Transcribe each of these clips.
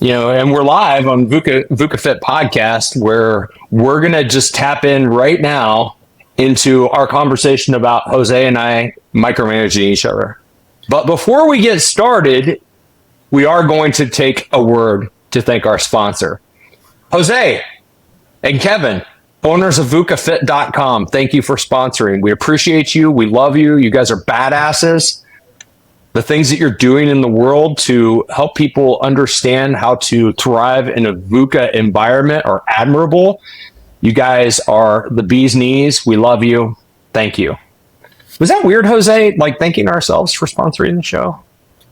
And we're live on VUCA Fit podcast, where we're going to just tap in right now into our conversation about Jose and I micromanaging each other. But before we get started, we are going to take a word to thank our sponsor. Jose and Kevin, owners of VUCAFit.com, thank you for sponsoring. We appreciate you. We love you. You guys are badasses. The things that you're doing in the world to help people understand how to thrive in a VUCA environment are admirable. You guys are the bee's knees. We love you. Thank you. Was that weird, Jose? Like thanking ourselves for sponsoring the show?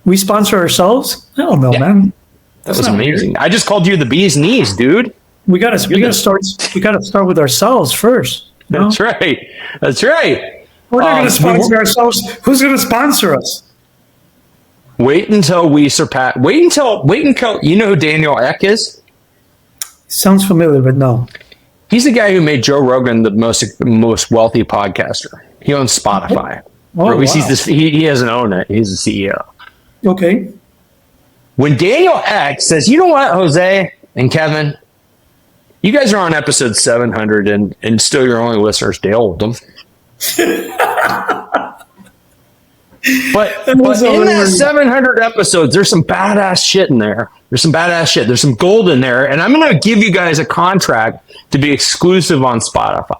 We sponsor ourselves? I don't know, man. That was amazing. Weird. I just called you the bee's knees, dude. We gotta start with ourselves first. No? That's right. We're not gonna sponsor ourselves. Who's gonna sponsor us? Wait until we surpass. Wait until you know who Daniel Ek is? Sounds familiar, but no. He's the guy who made Joe Rogan the most wealthy podcaster. He owns Spotify. Or at least he doesn't own it. He's the CEO. Okay. When Daniel Ek says, "You know what, Jose and Kevin, you guys are on episode 700 and still your only listeners, Dale Oldham." But in that 700 episodes, there's some badass shit in there. There's some gold in there. And I'm going to give you guys a contract to be exclusive on Spotify.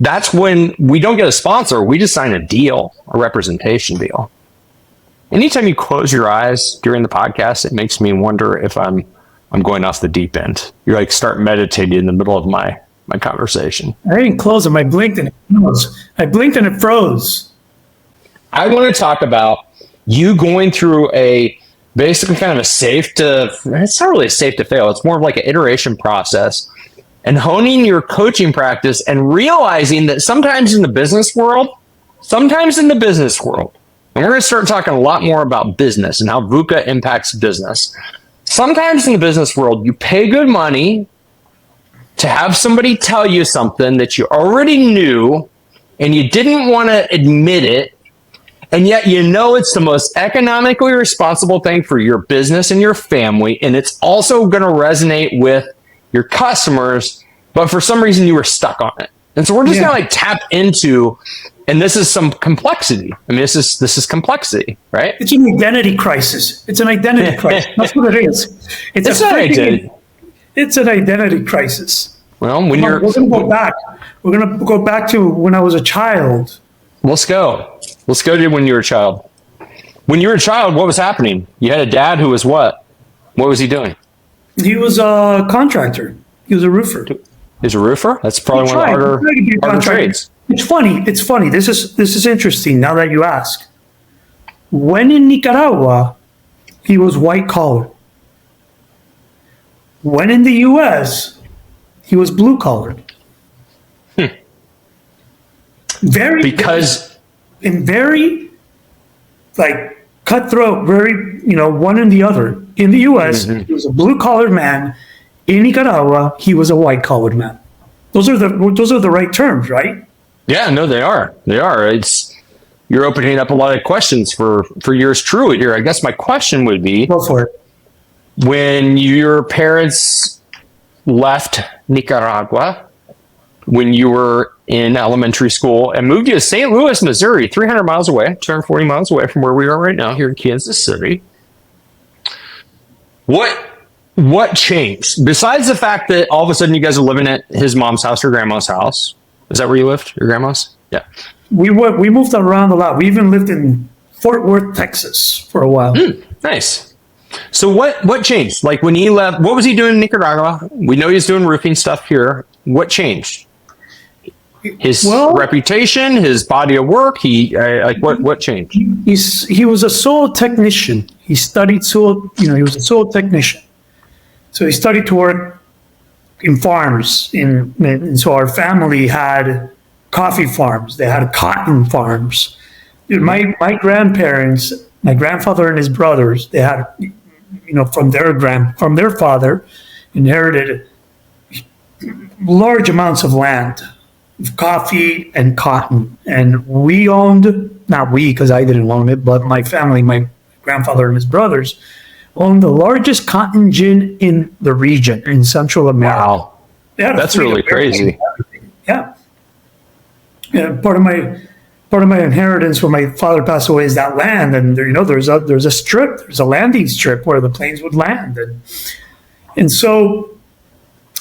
That's when we don't get a sponsor. We just sign a deal, a representation deal. Anytime you close your eyes during the podcast, it makes me wonder if I'm going off the deep end. You're like start meditating in the middle of my conversation. I didn't close them. I blinked and it froze. I want to talk about you going through basically kind of it's not really a safe to fail. It's more of like an iteration process and honing your coaching practice and realizing that sometimes in the business world, and we're going to start talking a lot more about business and how VUCA impacts business. Sometimes in the business world, you pay good money to have somebody tell you something that you already knew and you didn't want to admit it. And yet, it's the most economically responsible thing for your business and your family. And it's also going to resonate with your customers. But for some reason, you were stuck on it. And so we're just going to tap into, and this is some complexity. I mean, this is complexity, right? It's an identity crisis. It's an identity crisis. That's what it is. It's an identity crisis. Well, we're going to go back. We're going to go back to when I was a child. Let's go to when you were a child. When you were a child, what was happening? You had a dad who was what? What was he doing? He was a contractor. He was a roofer. He's a roofer? That's probably one of the harder trades. It's funny. This is interesting now that you ask. When in Nicaragua, he was white collar. When in the U.S., he was blue collared. Very cutthroat, one and the other. In the U.S., he was a blue-collared man. In Nicaragua, he was a white-collared man. Those are the right terms, right? Yeah, no, they are. You're opening up a lot of questions for yours truly here. I guess my question would be, go for it. When your parents left Nicaragua, when you were in elementary school and moved you to St. Louis, Missouri, 300 miles away, 240 miles away from where we are right now here in Kansas City. What changed? Besides the fact that all of a sudden you guys are living at his mom's house or grandma's house. Is that where you lived? Your grandma's? Yeah. We moved around a lot. We even lived in Fort Worth, Texas for a while. Nice. So what changed? Like when he left, what was he doing in Nicaragua? We know he's doing roofing stuff here. What changed? His reputation, his body of work. What changed? He was a soil technician. He studied soil. He was a soil technician. So he studied to work in farms. And so our family had coffee farms. They had cotton farms. My grandparents, my grandfather and his brothers, they had, from their father, inherited large amounts of land, coffee and cotton. And we owned, not we, because I didn't own it, but my family, my grandfather and his brothers, owned the largest cotton gin in the region in Central America. Wow. That's really crazy. Yeah. Yeah. Part of my inheritance when my father passed away is that land, and there's a strip, there's a landing strip where the planes would land, and so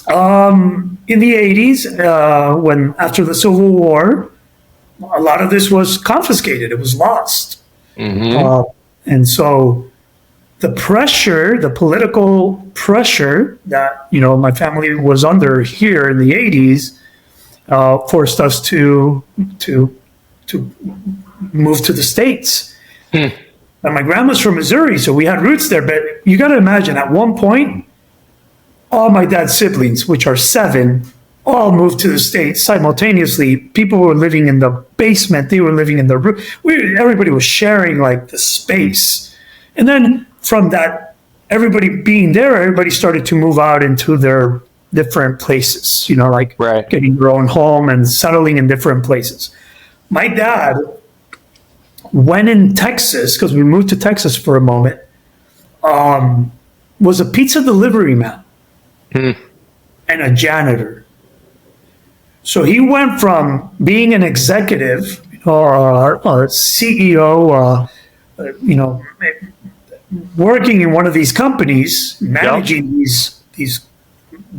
in the 80s, when after the Civil War, a lot of this was confiscated, it was lost, and so the political pressure that my family was under here in the 80s forced us to move to the States. And my grandma's from Missouri, so we had roots there. But you got to imagine, at one point, all my dad's siblings, which are 7, all moved to the States simultaneously. People were living in the basement. They were living in the roof. Everybody was sharing like the space. And then from that, everybody being there, everybody started to move out into their different places, like getting their own home and settling in different places. My dad went in Texas, because we moved to Texas for a moment, was a pizza delivery man and a janitor. So he went from being an executive or a CEO, working in one of these companies, managing these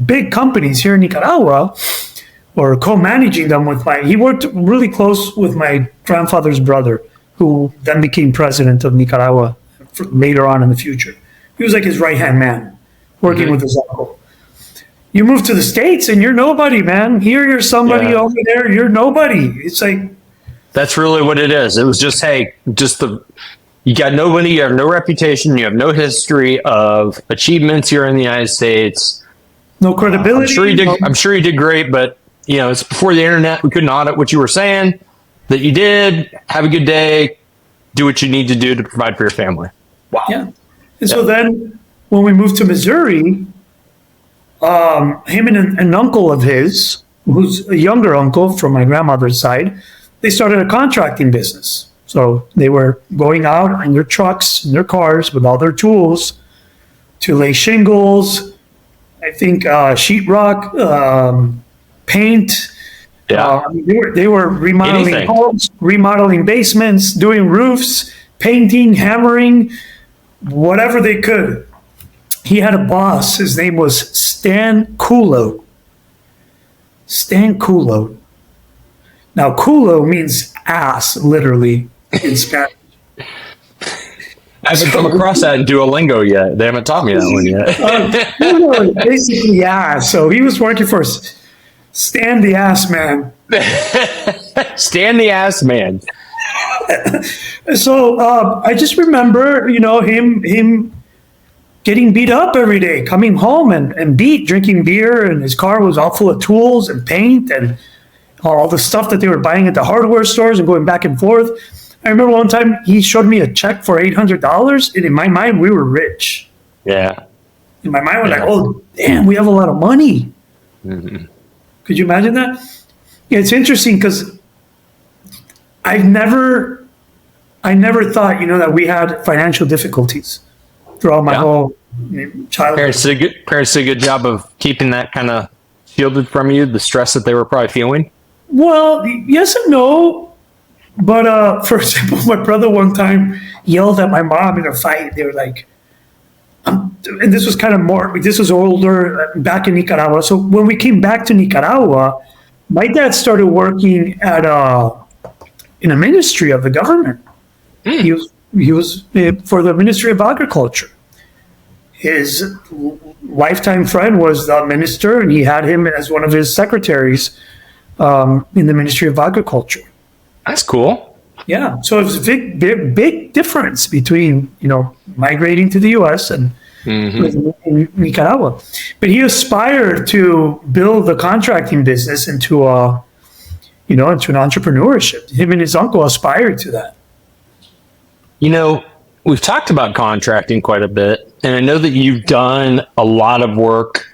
big companies here in Nicaragua, or co-managing them he worked really close with my grandfather's brother, who then became president of Nicaragua later on in the future. He was like his right-hand man, working with his uncle. You move to the States and you're nobody, man. Here you're somebody, over there you're nobody. It's like... That's really what it is. It was just, you got nobody, you have no reputation, you have no history of achievements here in the United States. No credibility. I'm sure you did great, but it's before the internet. We couldn't audit what you were saying. That you did. Have a good day. Do what you need to do to provide for your family. Wow. Yeah. And so then when we moved to Missouri, him and an uncle of his, who's a younger uncle from my grandmother's side, they started a contracting business. So they were going out in their trucks, in their cars with all their tools to lay shingles, I think sheetrock, paint. They were remodeling homes, remodeling basements, doing roofs, painting, hammering, whatever they could. He had a boss. His name was Stan Culo. Stan Culo. Now, culo means ass, literally, in Spanish. I haven't come across that in Duolingo yet. They haven't taught me that one yet. Basically, so he was working for Stan the Ass Man. Stan the Ass Man. So I just remember, him getting beat up every day, coming home and drinking beer, and his car was all full of tools and paint and all the stuff that they were buying at the hardware stores and going back and forth. I remember one time he showed me a check for $800, and in my mind, we were rich. Yeah. In my mind, we're like, oh, damn, we have a lot of money. Mm-hmm. Could you imagine that? Yeah, it's interesting because I never thought, that we had financial difficulties throughout my whole childhood. Parents did a good job of keeping that kind of shielded from you, the stress that they were probably feeling. Well, yes and no. But for example, my brother one time yelled at my mom in a fight. They were like, and this was this was older, back in Nicaragua. So when we came back to Nicaragua, my dad started working in a ministry of the government. He was for the Ministry of Agriculture. His lifetime friend was the minister, and he had him as one of his secretaries in the Ministry of Agriculture. That's cool. Yeah. So it was a big difference between, migrating to the U.S. and in Nicaragua. But he aspired to build the contracting business into into an entrepreneurship. Him and his uncle aspired to that. We've talked about contracting quite a bit, and I know that you've done a lot of work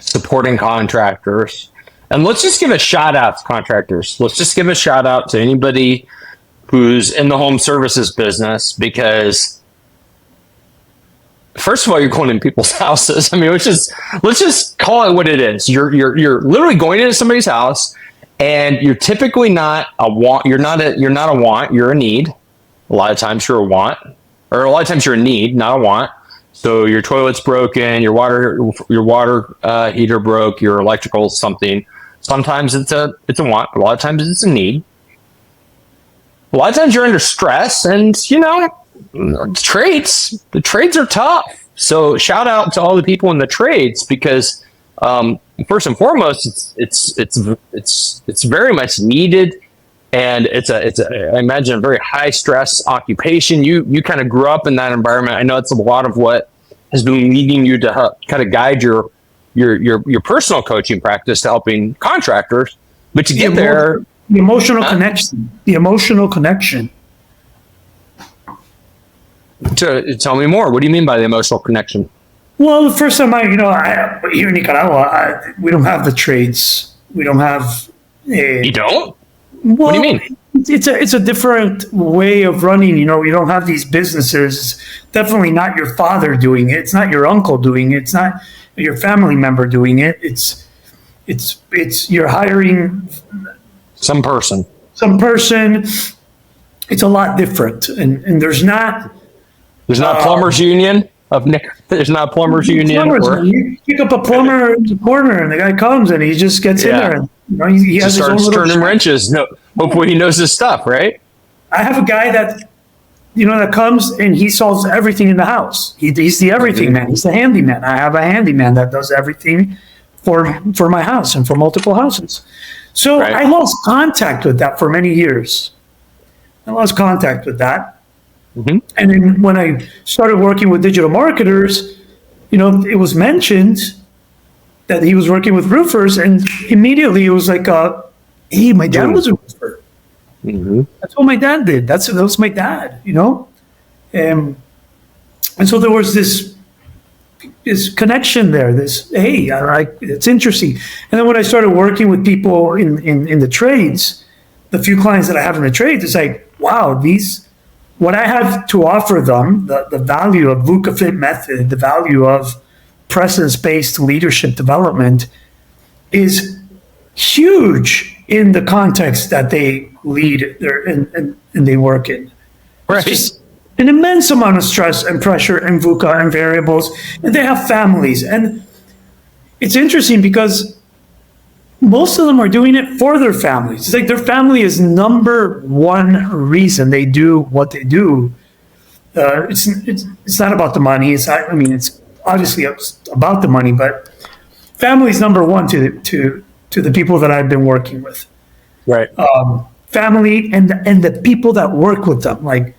supporting contractors. And let's just give a shout out to contractors. Let's just give a shout out to anybody who's in the home services business, because First of all, you're going in people's houses. I mean, let's just call it what it is. You're literally going into somebody's house, and you're typically not a want. You're not a want. You're a need. A lot of times you're a want, or a lot of times you're a need, not a want. So your toilet's broken, your water heater broke, your electrical something. Sometimes it's a want. A lot of times it's a need. A lot of times you're under stress, and the trades are tough. So shout out to all the people in the trades, because first and foremost, it's very much needed, and I imagine a very high stress occupation. You kind of grew up in that environment. I know it's a lot of what has been leading you to help kind of guide your personal coaching practice to helping contractors. But to get there, the emotional connection. Tell me more. What do you mean by the emotional connection? Well, the first time here in Nicaragua, we don't have the trades. We don't have. You don't? Well, what do you mean? It's a different way of running. You don't have these businesses. It's definitely not your father doing it. It's not your uncle doing it. It's not your family member doing it. It's you're hiring some person. It's a lot different, and there's not. There's not plumbers union of Nick. There's not plumbers union. You pick up a plumber in the corner, and the guy comes, and he just gets in there, and he has starts turning wrenches. No, hopefully he knows his stuff, right? I have a guy that that comes and he solves everything in the house. He's the everything man. He's the handyman. I have a handyman that does everything for my house and for multiple houses. So I lost contact with that for many years. Mm-hmm. And then when I started working with digital marketers, it was mentioned that he was working with roofers, and immediately it was like, hey, my dad was a roofer. Mm-hmm. That's what my dad did. That was my dad, and so there was this connection there. It's interesting. And then when I started working with people in the trades, the few clients that I have in the trades, it's like, wow, what I have to offer them, the value of VUCA Fit method, the value of presence-based leadership development is huge in the context that they lead there and they work in. Right. It's just an immense amount of stress and pressure and VUCA and variables, and they have families. And it's interesting because most of them are doing it for their families. It's like their family is number one reason they do what they do. It's not about the money. It's obviously about the money, but family is number one to the people that I've been working with. Right. Family and the people that work with them. Like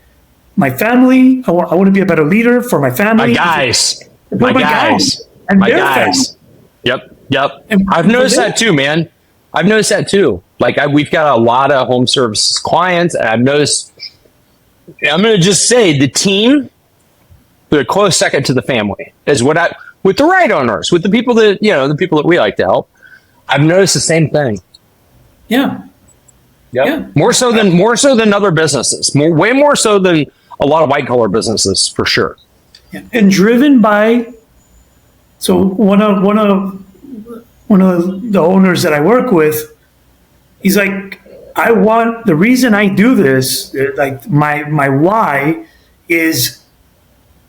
my family, I want to be a better leader for my family. My guys. And my their guys. Family. Yep. And I've noticed that too, man. I've noticed that too. Like we've got a lot of home services clients, and I've noticed. I'm going to just say the team, the close second to the family, is with the right owners, with the people that the people that we like to help. I've noticed the same thing. Yeah. Yep. Yeah. More so than other businesses. Way more so than a lot of white collar businesses, for sure. Yeah. And driven by. So one of the owners that I work with, he's like, the reason I do this, like my why is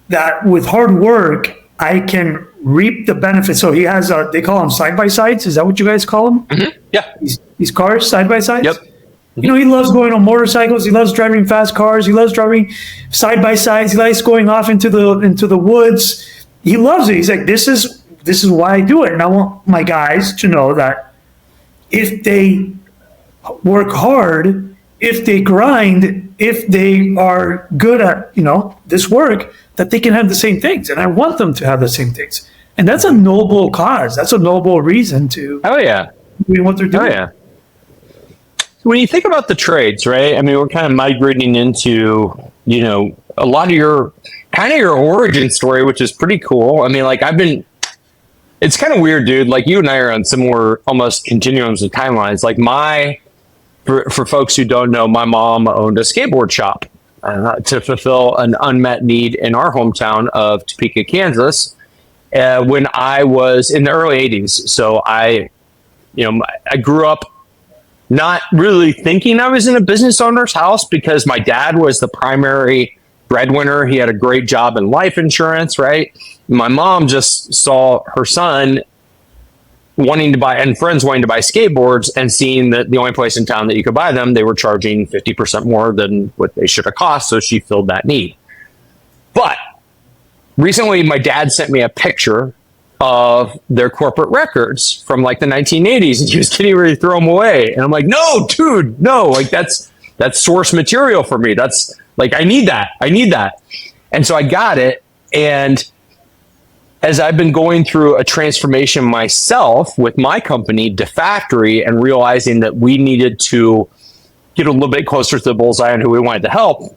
that with hard work, I can reap the benefits. So he has they call them side-by-sides. Is that what you guys call them? Mm-hmm. Yeah. These cars, side-by-sides? Yep. He loves going on motorcycles. He loves driving fast cars. He loves driving side-by-sides. He likes going off into the woods. He loves it. He's like, this is why I do it. And I want my guys to know that if they work hard, if they grind, if they are good at, this work, that they can have the same things. And I want them to have the same things. And that's a noble cause. That's a noble reason to do what they're doing. Oh, yeah. So when you think about the trades, right? I mean, we're kind of migrating into, a lot of your origin story, which is pretty cool. I mean, like it's kind of weird, dude. Like you and I are on similar, almost continuums of timelines. Like for folks who don't know, my mom owned a skateboard shop to fulfill an unmet need in our hometown of Topeka, Kansas, when I was in the early 80s. So I grew up not really thinking I was in a business owner's house because my dad was the primary breadwinner. He had a great job in life insurance, right? My mom just saw her son wanting to buy, and friends wanting to buy skateboards, and seeing that the only place in town that you could buy them, they were charging 50% more than what they should have cost. So she filled that need. But recently, my dad sent me a picture of their corporate records from like the 1980s, and he was getting ready to throw them away. And I'm like, no, dude, no, like that's source material for me. That's like, I need that. And so I got it. And as I've been going through a transformation myself with my company, DeFactory, and realizing that we needed to get a little bit closer to the bullseye on who we wanted to help,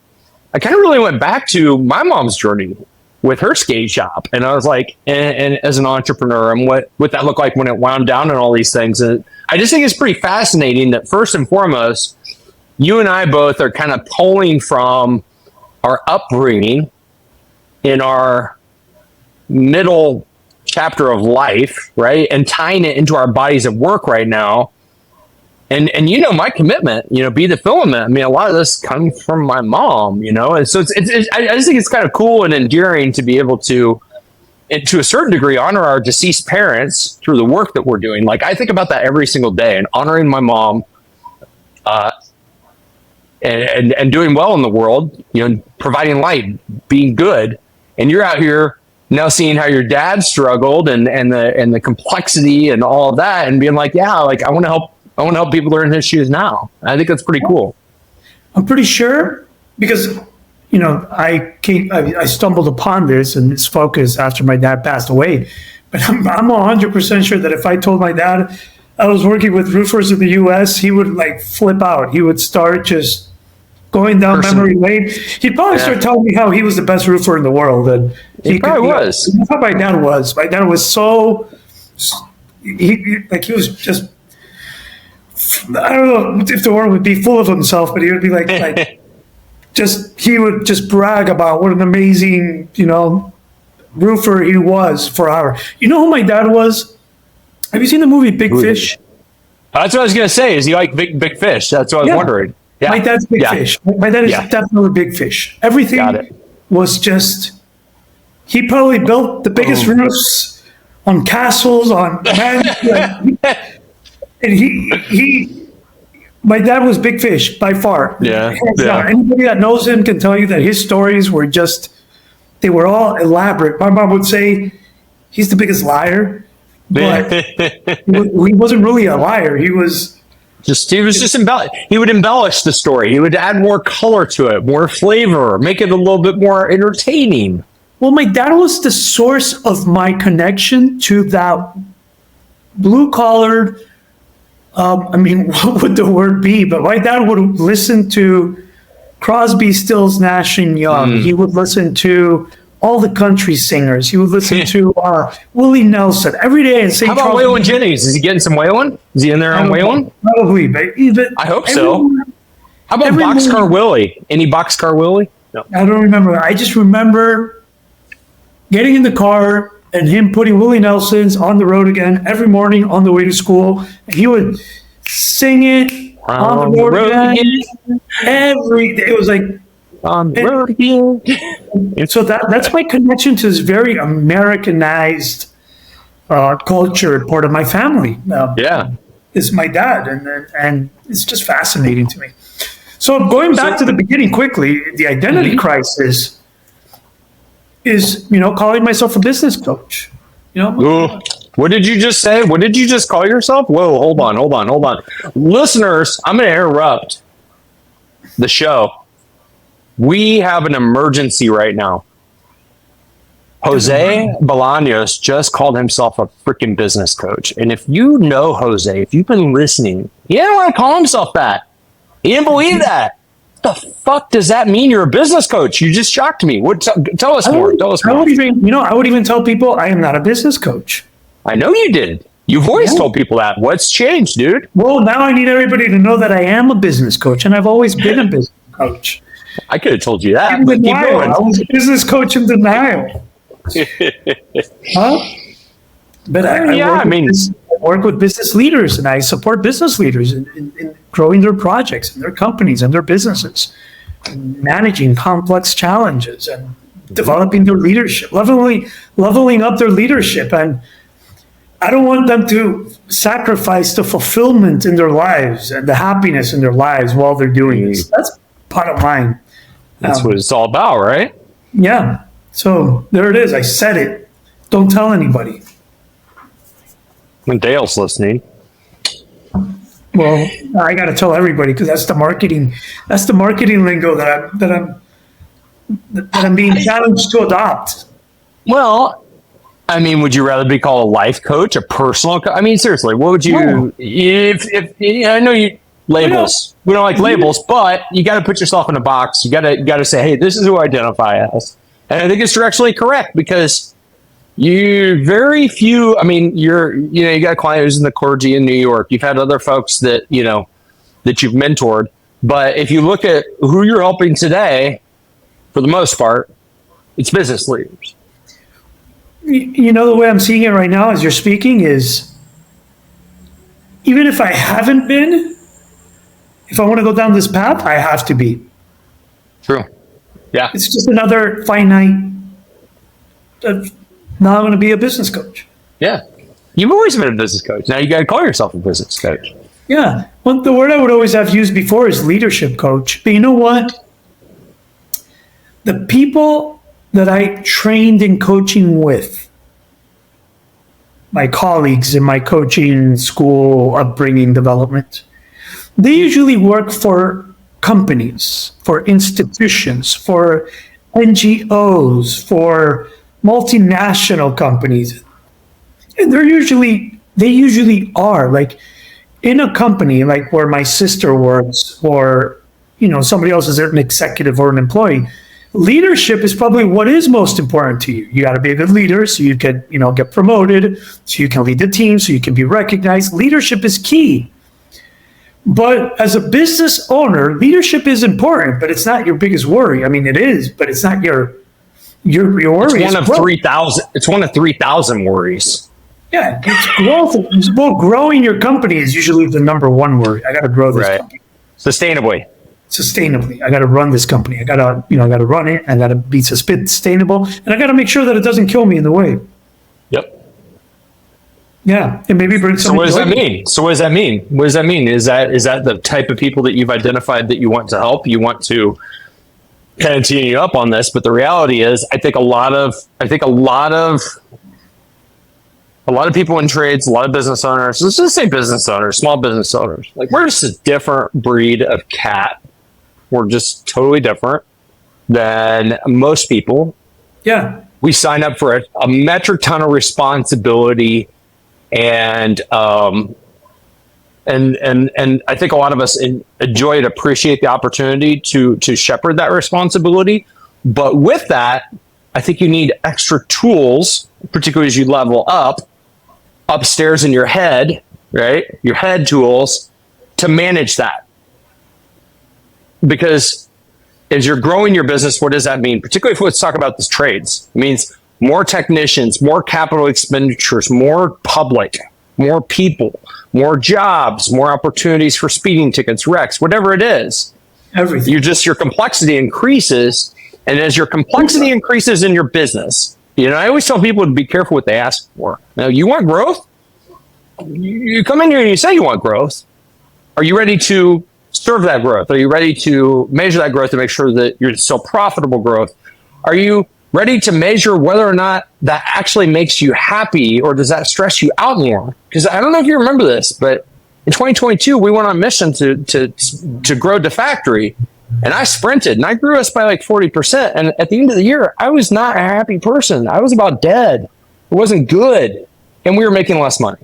I kind of really went back to my mom's journey with her skate shop. And I was like, and as an entrepreneur, and what that looked like when it wound down and all these things. And I just think it's pretty fascinating that first and foremost, you and I both are kind of pulling from our upbringing in our middle chapter of life, right? And tying it into our bodies of work right now. And my commitment, be the filament. I mean, a lot of this comes from my mom, and so I just think it's kind of cool and endearing to be able to a certain degree, honor our deceased parents through the work that we're doing. Like, I think about that every single day, and honoring my mom, and doing well in the world, providing light, being good. And you're out here now seeing how your dad struggled and the complexity and all of that, and being like, yeah, like I want to help people that are in his shoes now. I think that's pretty cool. I'm pretty sure because, I stumbled upon this and this focus after my dad passed away. But I'm 100% sure that if I told my dad I was working with roofers in the U.S., he would like flip out. He would start just going down memory lane. He'd probably start telling me how he was the best roofer in the world. And he probably was. That's how my dad was. My dad was so, he was just, I don't know if the word would be full of himself, but he would be like he would just brag about what an amazing, roofer he was for our. You know who my dad was? Have you seen the movie Big Fish? That's what I was going to say. Is he like Big Fish? That's what I was wondering. Yeah. My dad's Big Fish. My dad is definitely Big Fish. Everything was just, he probably built the biggest roofs on castles, on land. And my dad was Big Fish by far. Yeah. Anybody that knows him can tell you that his stories were they were all elaborate. My mom would say he's the biggest liar, but he wasn't really a liar. He was just he would embellish the story. He would add more color to it, more flavor, make it a little bit more entertaining. Well, my dad was the source of my connection to that blue-collar, what would the word be? But my dad would listen to Crosby, Stills, Nash and Young. He would listen to all the country singers. He would listen to Willie Nelson every day and sing. How about Waylon Jennings? Is he getting some Waylon? Is he in there on Waylon? Probably, but I hope so. How about Boxcar Willie? Any Boxcar Willie? No. I don't remember. I just remember getting in the car and him putting Willie Nelson's On the Road Again every morning on the way to school. And he would sing it on the road again. Every day. It was like, on the road again. So that's my connection to this very Americanized culture part of my family. Is my dad. And it's just fascinating to me. So going back to the beginning quickly, the identity crisis is, calling myself a business coach. What did you just say? What did you just call yourself? Whoa, hold on. Listeners, I'm going to interrupt the show. We have an emergency right now. Jose Bolaños just called himself a freaking business coach. And if you know Jose, if you've been listening, he didn't want to call himself that. He didn't believe that. What the fuck does that mean? You're a business coach. You just shocked me. Tell us more. I would even tell people I am not a business coach. I know you did. You've always told people that. What's changed, dude? Well, now I need everybody to know that I am a business coach, and I've always been a business coach. I could have told you that, In but keep denial. going. I was a business coach in denial. Huh? But I work with business leaders, and I support business leaders in growing their projects and their companies and their businesses, and managing complex challenges and developing their leadership, leveling up their leadership. And I don't want them to sacrifice the fulfillment in their lives and the happiness in their lives while they're doing this. That's bottom line. That's what it's all about, right? Yeah. So there it is. I said it. Don't tell anybody. When Dale's listening. Well, I got to tell everybody because that's the marketing. That's the marketing lingo that I'm being challenged to adopt. Well, I mean, would you rather be called a life coach, a personal coach? I mean, seriously, what would you? If I know you labels, we don't like labels, but you got to put yourself in a box. You got to say, hey, this is who I identify as, and I think it's directionally correct because. You very few. I mean, you got a client who's in the clergy in New York. You've had other folks that that you've mentored. But if you look at who you're helping today, for the most part, it's business leaders. You know, the way I'm seeing it right now as you're speaking is, even if I haven't been, if I want to go down this path, I have to be. True. Yeah. It's just another finite. Now I'm going to be a business coach. Yeah. You've always been a business coach. Now you got to call yourself a business coach. Yeah. Well, the word I would always have used before is leadership coach. But you know what? The people that I trained in coaching with, my colleagues in my coaching school, upbringing, development, they usually work for companies, for institutions, for NGOs, for multinational companies, and they usually are like in a company like where my sister works, or somebody else is an executive or an employee. Leadership is probably what is most important to you. You got to be a good leader so you can get promoted, so you can lead the team, so you can be recognized. Leadership is key. But as a business owner, leadership is important, but it's not your biggest worry. I mean, it is, but it's not your worry. It's one of 3,000. It's one of 3,000 worries. Yeah, it's growth. Well, growing your company is usually the number one worry. I got to grow this company sustainably. I got to run this company. I got to run it. I got to be sustainable, and I got to make sure that it doesn't kill me in the way. Yep. Yeah, and maybe bring some. So what does that mean? What does that mean? Is that the type of people that you've identified that you want to help? You want to kind of teeing you up on this, but the reality is, I think a lot of people in trades, a lot of business owners, let's just say business owners, small business owners, like we're just a different breed of cat. We're just totally different than most people. Yeah. We sign up for a metric ton of responsibility, and I think a lot of us enjoy and appreciate the opportunity to shepherd that responsibility. But with that, I think you need extra tools, particularly as you level up upstairs in your head, right? Your head tools to manage that. Because as you're growing your business, what does that mean? Particularly if let's talk about this trades. It means more technicians, more capital expenditures, more public, more people, more jobs, more opportunities for speeding tickets, wrecks, whatever it is. Everything. Your complexity increases. And as your complexity increases in your business, I always tell people to be careful what they ask for. Now, you want growth? You come in here and you say you want growth. Are you ready to serve that growth? Are you ready to measure that growth to make sure that you're still profitable growth? Are you ready to measure whether or not that actually makes you happy, or does that stress you out more? Because I don't know if you remember this, but in 2022, we went on a mission to grow the factory, and I sprinted, and I grew us by like 40%. And at the end of the year, I was not a happy person. I was about dead. It wasn't good, and we were making less money.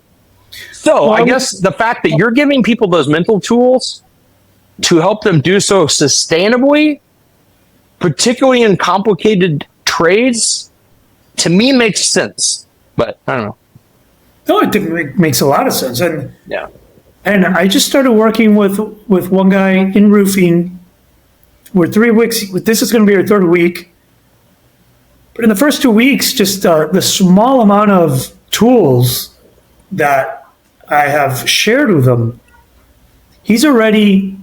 So I guess the fact that you're giving people those mental tools to help them do so sustainably, particularly in complicated trades, to me makes sense. But I don't know. No, I think it makes a lot of sense. And yeah. And I just started working with one guy in roofing, we're 3 weeks. This is going to be our third week. But in the first 2 weeks, just the small amount of tools that I have shared with him, he's already.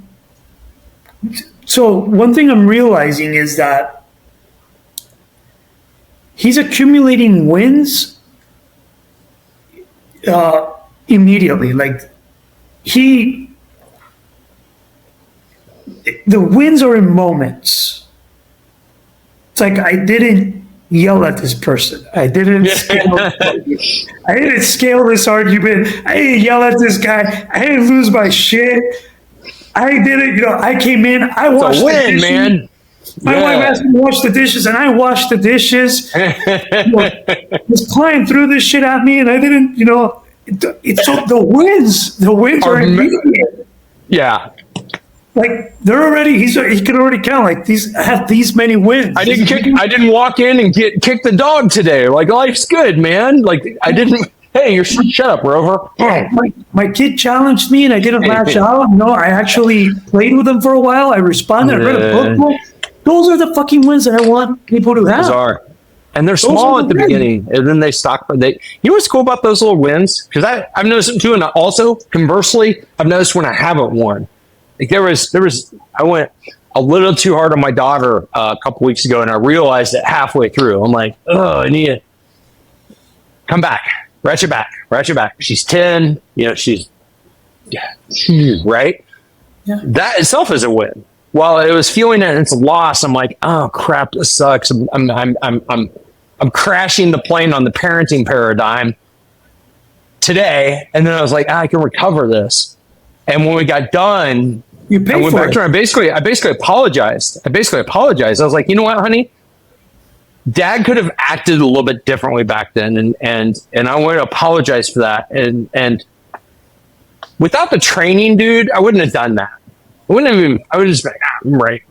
So one thing I'm realizing is that he's accumulating wins immediately. Like the wins are in moments. It's like I didn't yell at this person. I didn't scale this argument. I didn't yell at this guy. I didn't lose my shit. I didn't, I came in, I washed the dishes. Man. My wife asked me to wash the dishes, and I washed the dishes. Was flying through this shit at me, and I didn't, it's so the wins are immediate. Yeah. Like they're already, he can already count. Like I have these many wins. I didn't walk in and kick the dog today. Like life's good, man. Like I didn't. Hey, shut up, Rover. My kid challenged me, and I didn't lash out. No, I actually played with him for a while. I responded. I read a book. Those are the fucking wins that I want people to have. Bizarre. And they're small at the beginning, and then they stock. You know what's cool about those little wins? Because I've noticed them too, and also conversely, I've noticed when I haven't won. Like I went a little too hard on my daughter a couple weeks ago, and I realized it halfway through. I'm like, oh, I need to come back, ratchet back. She's 10, she's right. Yeah. That itself is a win. While it was feeling that it's a loss, I'm like, oh crap, this sucks. I'm crashing the plane on the parenting paradigm today, and then I was like, I can recover this. And when we got done, you paid for it. I basically apologized. I was like, you know what, honey? Dad could have acted a little bit differently back then, and I want to apologize for that. And without the training, dude, I wouldn't have done that. I would have just been like, I'm right.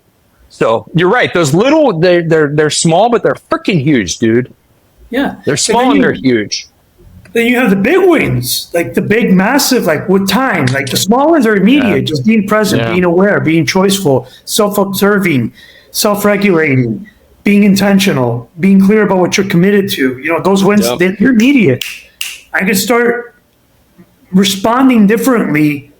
So you're right. Those little, they're small, but they're freaking huge, dude. Yeah, they're small and they're huge. Then you have the big wins, like the big, massive, like with time. Like the small ones are immediate, just being present, being aware, being choiceful, self-observing, self-regulating, being intentional, being clear about what you're committed to. Those wins, they're immediate. I can start responding differently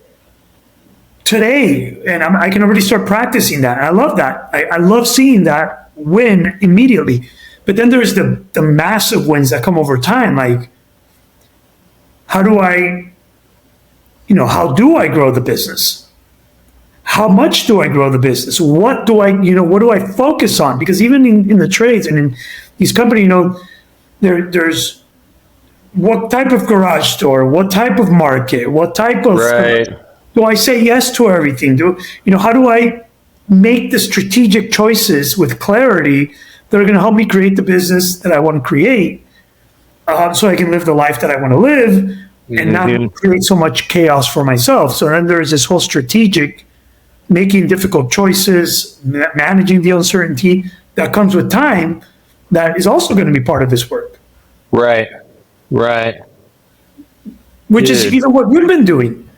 today, and I can already start practicing that. I love that. I love seeing that win immediately. But then there's the massive wins that come over time, like, how do I grow the business? How much do I grow the business? What do I focus on? Because even in the trades and in these companies, there's what type of garage store, what type of market, what type of, do I say yes to everything? How do I make the strategic choices with clarity that are going to help me create the business that I want to create? So I can live the life that I want to live and not create so much chaos for myself. So then there's this whole strategic, making difficult choices, managing the uncertainty that comes with time that is also going to be part of this work. Right. Which is what you've been doing.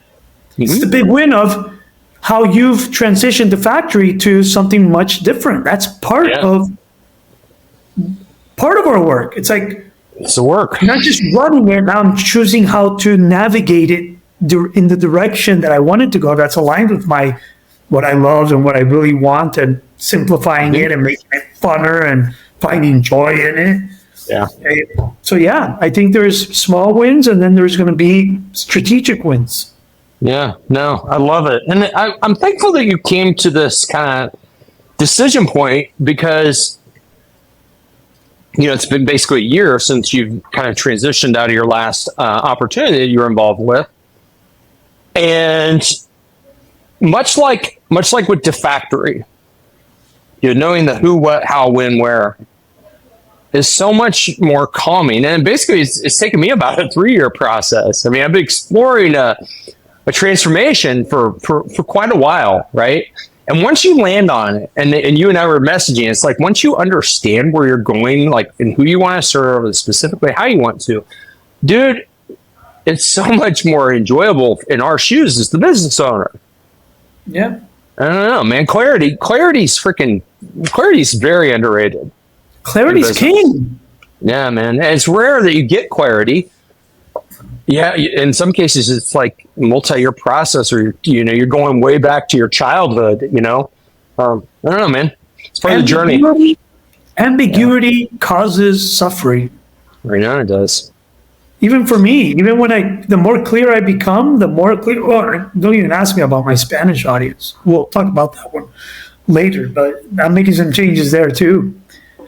It's the big win of how you've transitioned the factory to something much different. That's part of our work. It's like, it's the work. Not just running it, now I'm choosing how to navigate it in the direction that I wanted to go. That's aligned with what I love and what I really want, and simplifying it and making it funner and finding joy in it. Yeah. So I think there's small wins, and then there's going to be strategic wins. Yeah, no, I love it. And I'm thankful that you came to this kind of decision point, because it's been basically a year since you've kind of transitioned out of your last opportunity that you were involved with. And much like with the factory, knowing the who, what, how, when, where is so much more calming. And basically it's taken me about a 3-year process. I mean, I've been exploring a transformation for quite a while, right? And once you land on it, and you and I were messaging, it's like once you understand where you're going, like, and who you want to serve, and specifically how you want to, dude, it's so much more enjoyable in our shoes as the business owner. Yeah. I don't know, man. Clarity's very underrated. Clarity's king. Yeah, man. And it's rare that you get clarity. Yeah, in some cases, it's like multi-year process, or you're going way back to your childhood. I don't know, man. It's part of the journey. Ambiguity causes suffering. Right now, it does. Even for me, the more clear I become, the more clear. Well, don't even ask me about my Spanish audience. We'll talk about that one later. But I'm making some changes there too.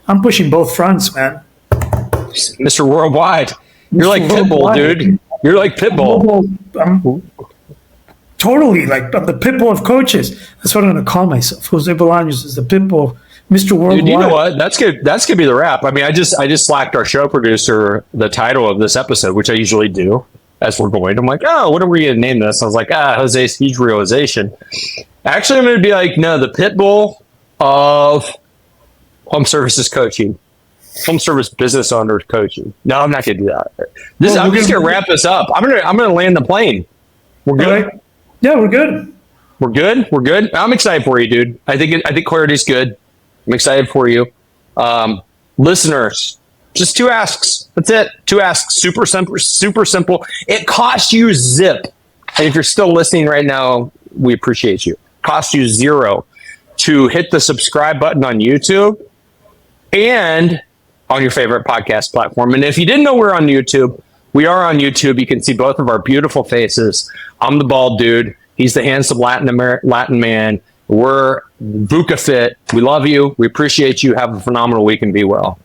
I'm pushing both fronts, man. Mr. Worldwide, you're like Pitbull, dude. You're like Pitbull. I'm totally like I'm the Pitbull of coaches. That's what I'm going to call myself. Jose Bolaños is the Pitbull, Mr. Worldwide. Dude, you know what? That's good. That's gonna be the wrap. I mean, I just slacked our show producer the title of this episode, which I usually do as we're going. I'm like, oh, what are we gonna name this? I was like, Jose's huge realization. Actually, I'm gonna be like, no, the Pitbull of home services coaching, home service business owner coaching. No, I'm not gonna do that. I'm just gonna wrap this up. I'm gonna land the plane. We're good. Right. Yeah, we're good. We're good. We're good. I'm excited for you, dude. I think clarity's good. I'm excited for you. Listeners, just 2 asks. That's it. 2 asks. Super simple. Super simple. It costs you zip. And if you're still listening right now, we appreciate you. Costs you 0 to hit the subscribe button on YouTube and on your favorite podcast platform. And if you didn't know we're on YouTube, we are on YouTube. You can see both of our beautiful faces. I'm the bald dude. He's the handsome Latin man. We're VUCA Fit. We love you. We appreciate you. Have a phenomenal week and be well.